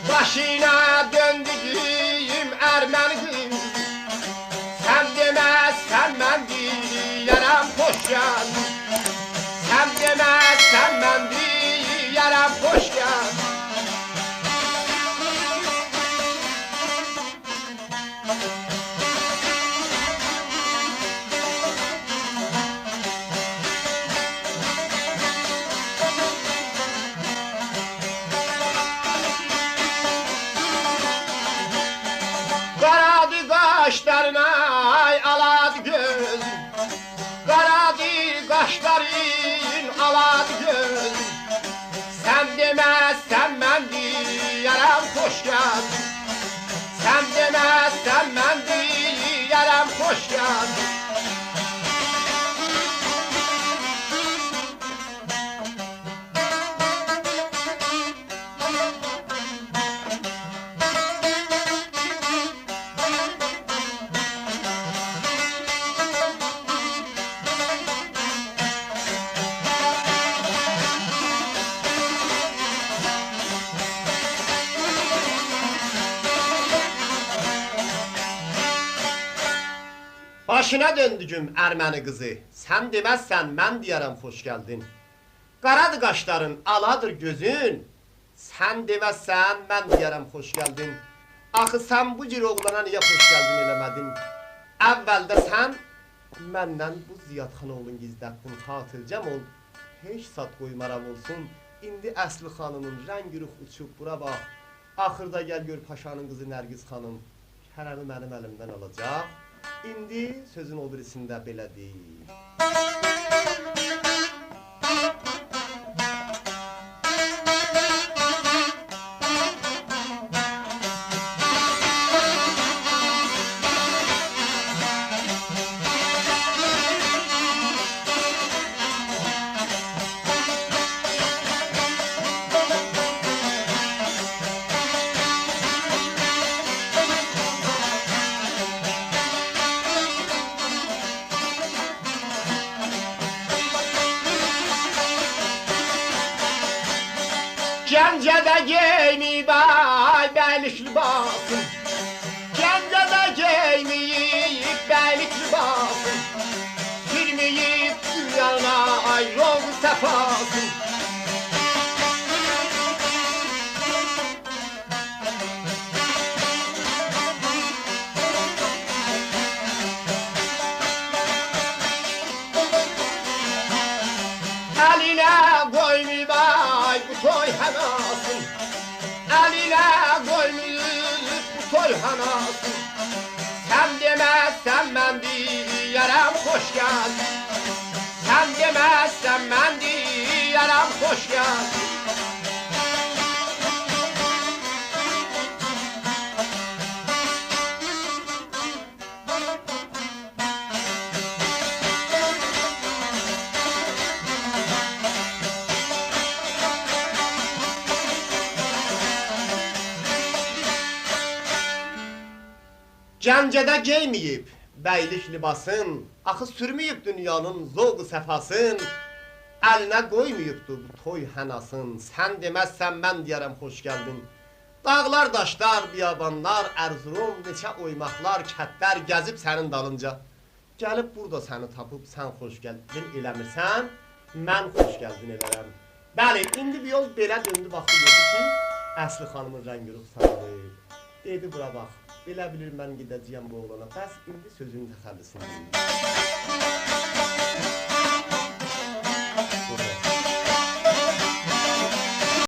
Başına döndüğüm Ermeni sen demezsen ben diyerem hoş geldin. Sen demezsen ben diyerem hoş geldin. Karadı kaşlarına ay aladı gözüm, karadı kaşların aladı gözüm. Sen demezsen ben diyerem hoş geldin. Sen demezsen ben diyerem hoş geldin. Başına döndüğüm Ermeni kızı, sen demezsen ben diyerem hoş geldin. Karadı kaşların, aladır gözün, sen demezsen ben diyerem hoş geldin. Axı sen bu cür oğlana niye hoş geldin eləmədin? Əvvəldə sen məndən bu Ziyadxan oğlun gizlətdin, xatircəm ol. Heç sat qoymaram olsun, indi Əsli xanımın rəng-ruh uçub bura bax. Axırda gəl gör paşanın qızı Nərgiz xanım, kərəmi mənim əlimdən alacaq. İndi sözün o birisində belə deyil. Gəncədə geymiyib ay bəylik libasın, Gəncədə geymiyib bəylik libasın, girmiyib dünyana ay yol səfasın. Əlinə qoymuyub ay bu toy hənasın, Əlinə qoymuyub bu toy hənasın. Sən deməzsən mən deyərəm xoş gəldin. Sən deməzsən mən deyərəm xoş gəldin. Gəncədə geymiyib bəylik libasın, axı sürməyib dünyanın zovqu səfasın. Əlinə qoymuyubdu bu toy hənasın, sən deməzsən mən deyərəm xoş gəldin. Dağlar, daşlar, biyabanlar, Ərzurum, neçə oymaqlar, kətlər gəzib sənin dalınca. Gəlib burada səni tapıb sən xoş gəldin eləmirsən, mən xoş gəldin elərəm. Bəli, indi bir yol belə döndü, baxdı gördü ki, Əsli xanımın rəng-ruh sarılıb. Dedi bura bax, elə bilir mən gedəcəyəm bu oğlana, bəs indi sözün təxəllisini deyil.